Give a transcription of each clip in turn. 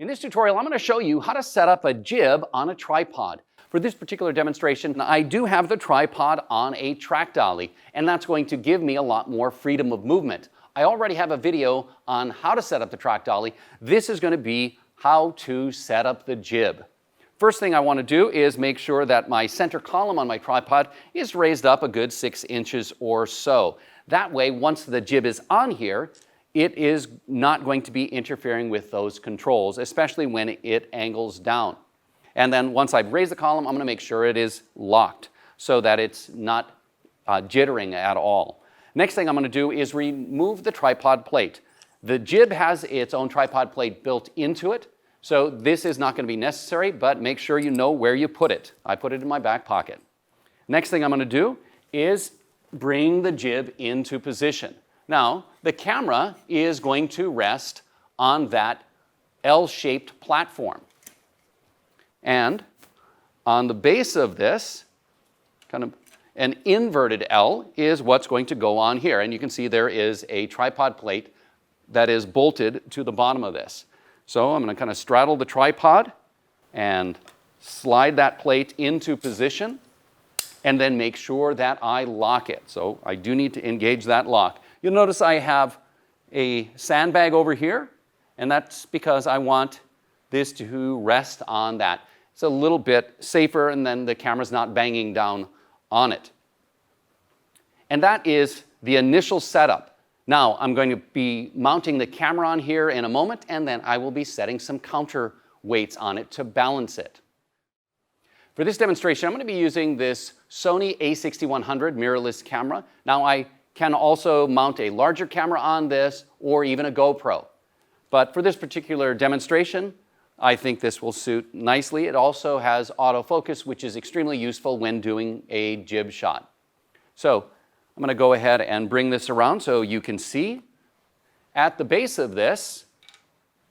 In this tutorial, I'm going to show you how to set up a jib on a tripod. For this particular demonstration, I do have the tripod on a track dolly, and that's going to give me a lot more freedom of movement. I already have a video on how to set up the track dolly. This is going to be how to set up the jib. First thing I want to do is make sure that my center column on my tripod is raised up a good 6 inches or so. That way, once the jib is on here, it is not going to be interfering with those controls, especially when it angles down. And then once I've raised the column, I'm going to make sure it is locked so that it's not jittering at all. Next thing I'm going to do is remove the tripod plate. The jib has its own tripod plate built into it, so this is not going to be necessary, but make sure you know where you put it. I put it in my back pocket. Next thing I'm going to do is bring the jib into position. Now, the camera is going to rest on that L-shaped platform. And on the base of this, kind of an inverted L is what's going to go on here. And you can see there is a tripod plate that is bolted to the bottom of this. So I'm going to kind of straddle the tripod and slide that plate into position and then make sure that I lock it. So I do need to engage that lock. You'll notice I have a sandbag over here, and that's because I want this to rest on that. It's a little bit safer, and then the camera's not banging down on it. And that is the initial setup. Now I'm going to be mounting the camera on here in a moment, and then I will be setting some counterweights on it to balance it. For this demonstration, I'm going to be using this Sony A6100 mirrorless camera. Now I can also mount a larger camera on this or even a GoPro. But for this particular demonstration, I think this will suit nicely. It also has autofocus, which is extremely useful when doing a jib shot. So I'm going to go ahead and bring this around so you can see. At the base of this,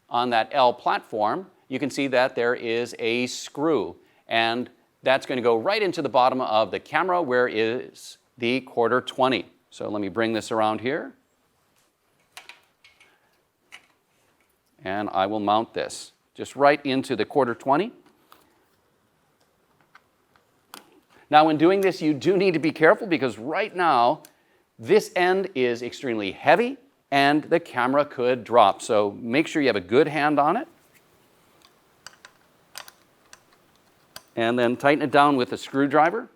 on that L platform, you can see that there is a screw. And that's going to go right into the bottom of the camera where is the 1/4-20. So let me bring this around here. And I will mount this just right into the 1/4-20. Now when doing this, you do need to be careful because right now, this end is extremely heavy and the camera could drop. So make sure you have a good hand on it. And then tighten it down with a screwdriver.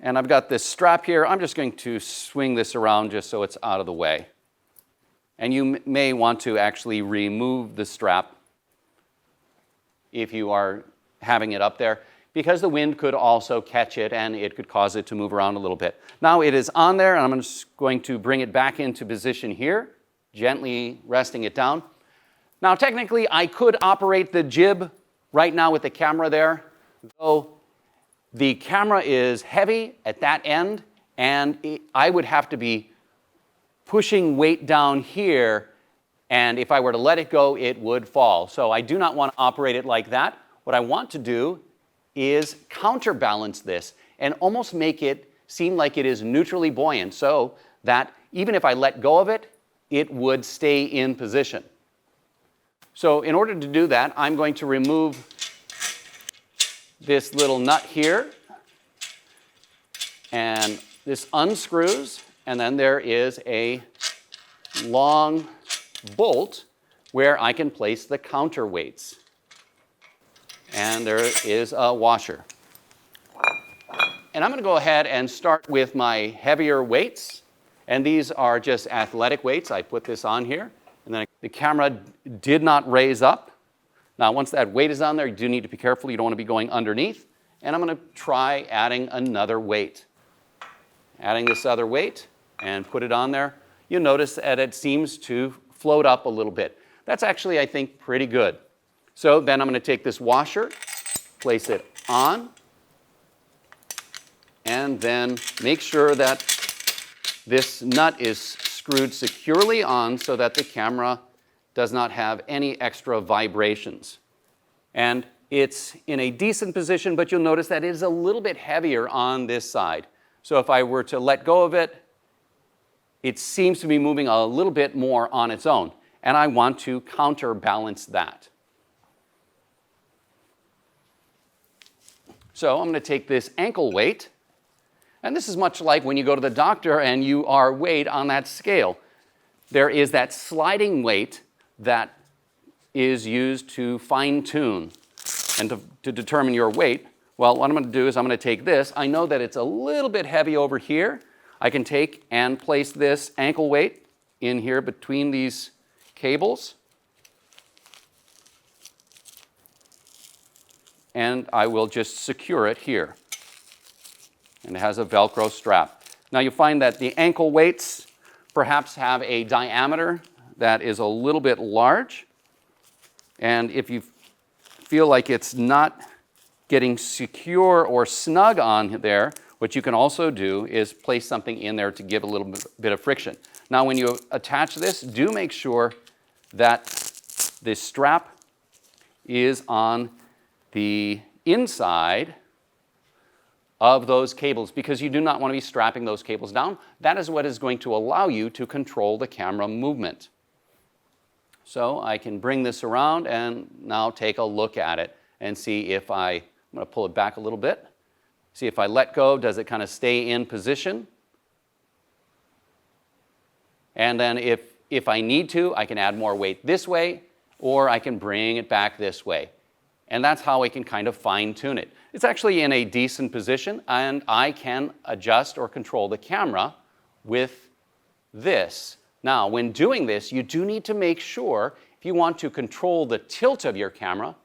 And I've got this strap here. I'm just going to swing this around just so it's out of the way. And you may want to actually remove the strap if you are having it up there, because the wind could also catch it and it could cause it to move around a little bit. Now it is on there, and I'm just going to bring it back into position here, gently resting it down. Now technically I could operate the jib right now with the camera there, though the camera is heavy at that end, and I would have to be pushing weight down here, and if I were to let it go, it would fall. So I do not want to operate it like that. What I want to do is counterbalance this and almost make it seem like it is neutrally buoyant so that even if I let go of it, it would stay in position. So in order to do that, I'm going to remove this little nut here, and this unscrews, and then there is a long bolt where I can place the counterweights. And there is a washer. And I'm going to go ahead and start with my heavier weights, and these are just athletic weights. I put this on here, and then the camera did not raise up. Now, once that weight is on there, you do need to be careful. You don't want to be going underneath. And I'm going to try adding another weight. Adding this other weight and put it on there. You'll notice that it seems to float up a little bit. That's actually, I think, pretty good. So then I'm going to take this washer, place it on, and then make sure that this nut is screwed securely on so that the camera does not have any extra vibrations. And it's in a decent position, but you'll notice that it is a little bit heavier on this side. So if I were to let go of it, it seems to be moving a little bit more on its own, and I want to counterbalance that. So I'm going to take this ankle weight, and this is much like when you go to the doctor and you are weighed on that scale. There is that sliding weight that is used to fine-tune and to determine your weight. Well, what I'm going to do is I'm going to take this. I know that it's a little bit heavy over here. I can take and place this ankle weight in here between these cables. And I will just secure it here. And it has a Velcro strap. Now you find that the ankle weights perhaps have a diameter that is a little bit large. And if you feel like it's not getting secure or snug on there, what you can also do is place something in there to give a little bit of friction. Now when you attach this, do make sure that the strap is on the inside of those cables, because you do not want to be strapping those cables down. That is what is going to allow you to control the camera movement. So I can bring this around and now take a look at it and see if I'm going to pull it back a little bit. See if I let go, does it kind of stay in position? And then if I need to, I can add more weight this way, or I can bring it back this way. And that's how I can kind of fine-tune it. It's actually in a decent position, and I can adjust or control the camera with this. Now, when doing this, you do need to make sure, if you want to control the tilt of your camera,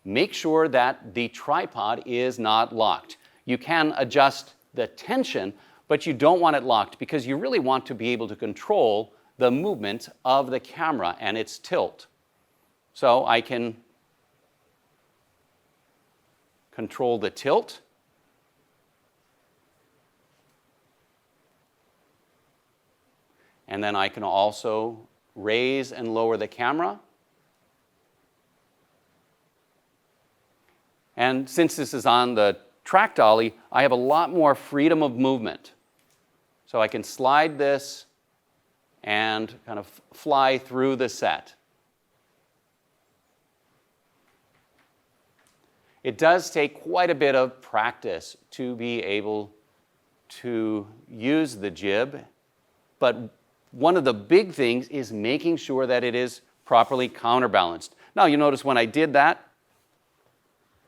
make sure that the tripod is not locked. You can adjust the tension, but you don't want it locked because you really want to be able to control the movement of the camera and its tilt. So I can control the tilt. And then I can also raise and lower the camera. And since this is on the track dolly, I have a lot more freedom of movement. So I can slide this and kind of fly through the set. It does take quite a bit of practice to be able to use the jib, but one of the big things is making sure that it is properly counterbalanced. Now you notice when I did that,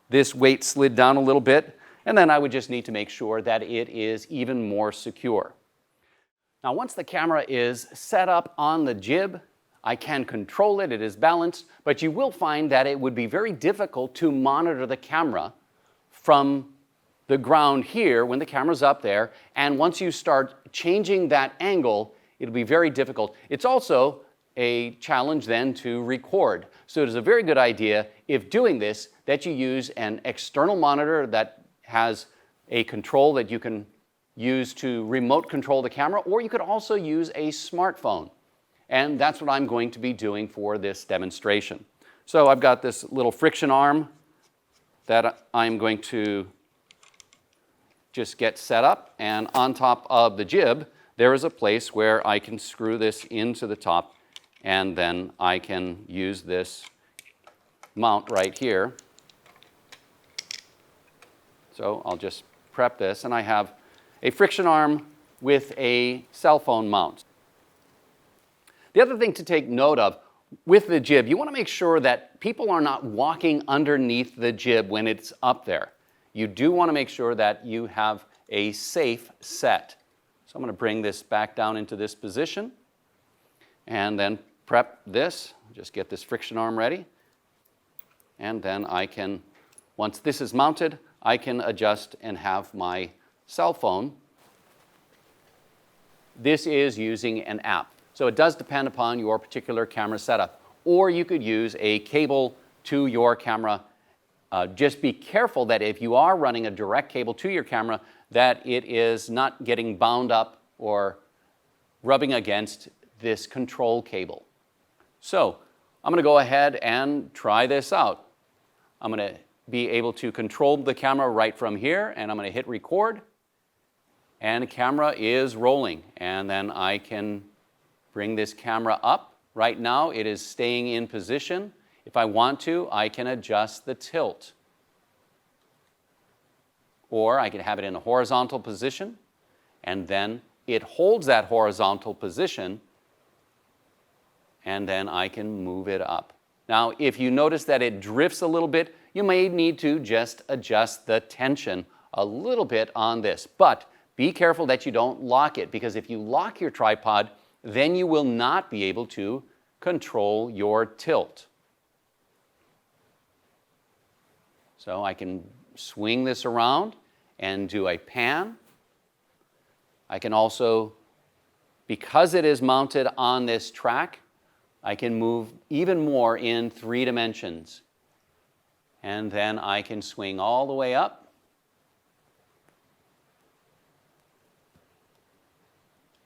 this weight slid down a little bit, and then I would just need to make sure that it is even more secure. Now once the camera is set up on the jib, I can control it, it is balanced, but you will find that it would be very difficult to monitor the camera from the ground here when the camera's up there, and once you start changing that angle, it'll be very difficult. It's also a challenge then to record. So it is a very good idea, if doing this, that you use an external monitor that has a control that you can use to remote control the camera, or you could also use a smartphone. And that's what I'm going to be doing for this demonstration. So I've got this little friction arm that I'm going to just get set up, and on top of the jib, there is a place where I can screw this into the top, and then I can use this mount right here. So I'll just prep this, and I have a friction arm with a cell phone mount. The other thing to take note of with the jib, you want to make sure that people are not walking underneath the jib when it's up there. You do want to make sure that you have a safe set. So I'm going to bring this back down into this position and then prep this, just get this friction arm ready. And then I can, once this is mounted, I can adjust and have my cell phone. This is using an app. So it does depend upon your particular camera setup. Or you could use a cable to your camera. Just be careful that if you are running a direct cable to your camera, that it is not getting bound up or rubbing against this control cable. So I'm going to go ahead and try this out. I'm going to be able to control the camera right from here, and I'm going to hit record. And the camera is rolling. And then I can bring this camera up. Right now it is staying in position. If I want to, I can adjust the tilt. Or I can have it in a horizontal position, and then it holds that horizontal position, and then I can move it up. Now, if you notice that it drifts a little bit, you may need to just adjust the tension a little bit on this. But be careful that you don't lock it, because if you lock your tripod, then you will not be able to control your tilt. So I can swing this around and do a pan. I can also, because it is mounted on this track, I can move even more in 3 dimensions. And then I can swing all the way up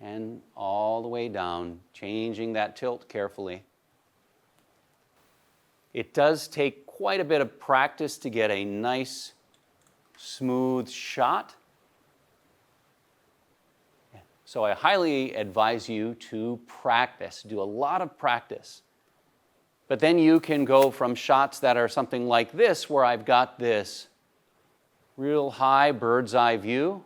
and all the way down, changing that tilt carefully. It does take quite a bit of practice to get a nice, smooth shot. So I highly advise you to practice, do a lot of practice. But then you can go from shots that are something like this, where I've got this real high bird's eye view.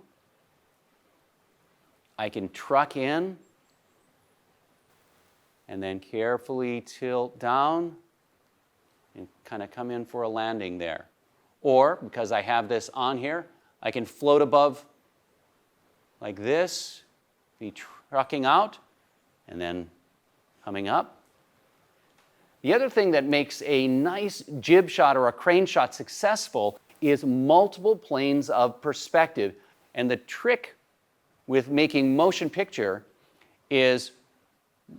I can truck in and then carefully tilt down and kind of come in for a landing there. Or, because I have this on here, I can float above like this, be trucking out, and then coming up. The other thing that makes a nice jib shot or a crane shot successful is multiple planes of perspective. And the trick with making motion picture is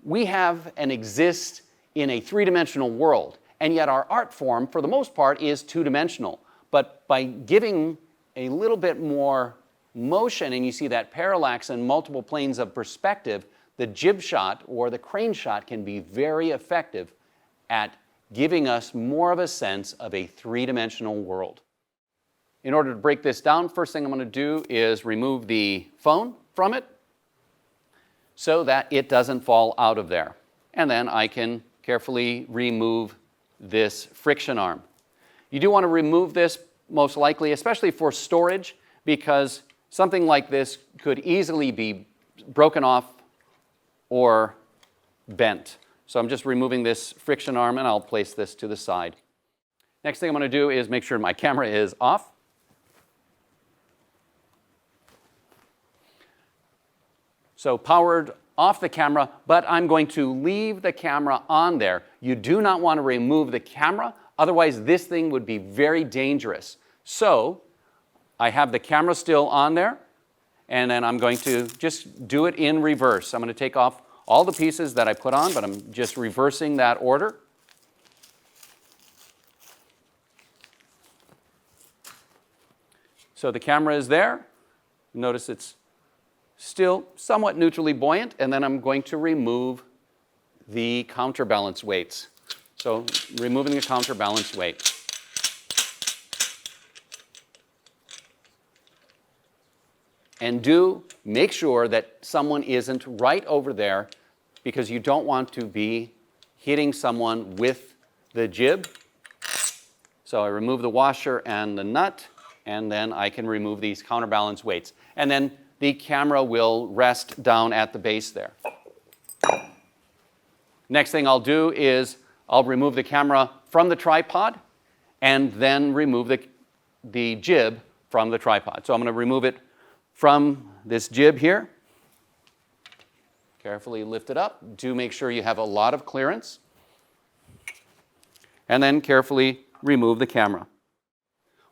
we have and exist in a 3-dimensional world, and yet our art form, for the most part, is 2-dimensional. But by giving a little bit more motion, and you see that parallax and multiple planes of perspective, the jib shot or the crane shot can be very effective at giving us more of a sense of a 3-dimensional world. In order to break this down, first thing I'm going to do is remove the phone from it so that it doesn't fall out of there. And then I can carefully remove this friction arm. You do want to remove this most likely, especially for storage, because something like this could easily be broken off or bent. So I'm just removing this friction arm, and I'll place this to the side. Next thing I'm going to do is make sure my camera is off. So powered off the camera, but I'm going to leave the camera on there. You do not want to remove the camera, otherwise this thing would be very dangerous. So I have the camera still on there, and then I'm going to just do it in reverse. I'm going to take off all the pieces that I put on, but I'm just reversing that order. So the camera is there. Notice it's still somewhat neutrally buoyant, and then I'm going to remove the counterbalance weights. So removing the counterbalance weight. And do make sure that someone isn't right over there, because you don't want to be hitting someone with the jib. So I remove the washer and the nut, and then I can remove these counterbalance weights. And then the camera will rest down at the base there. Next thing I'll do is I'll remove the camera from the tripod and then remove the jib from the tripod. So I'm going to remove it from this jib here. Carefully lift it up. Do make sure you have a lot of clearance. And then carefully remove the camera.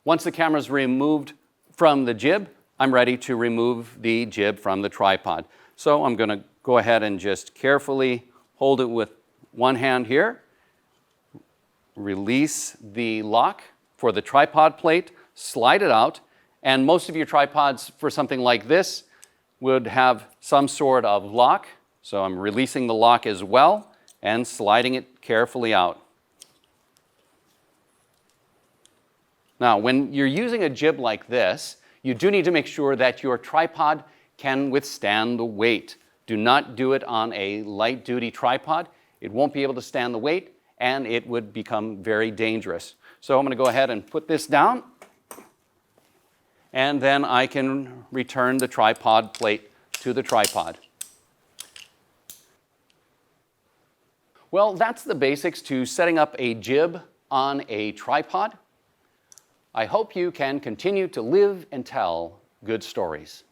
Once the camera is removed from the jib, I'm ready to remove the jib from the tripod. So I'm going to go ahead and just carefully hold it with one hand here. Release the lock for the tripod plate, slide it out, and most of your tripods for something like this would have some sort of lock. So I'm releasing the lock as well and sliding it carefully out. Now, when you're using a jib like this, you do need to make sure that your tripod can withstand the weight. Do not do it on a light-duty tripod. It won't be able to stand the weight, and it would become very dangerous. So I'm going to go ahead and put this down, and then I can return the tripod plate to the tripod. Well, that's the basics to setting up a jib on a tripod. I hope you can continue to live and tell good stories.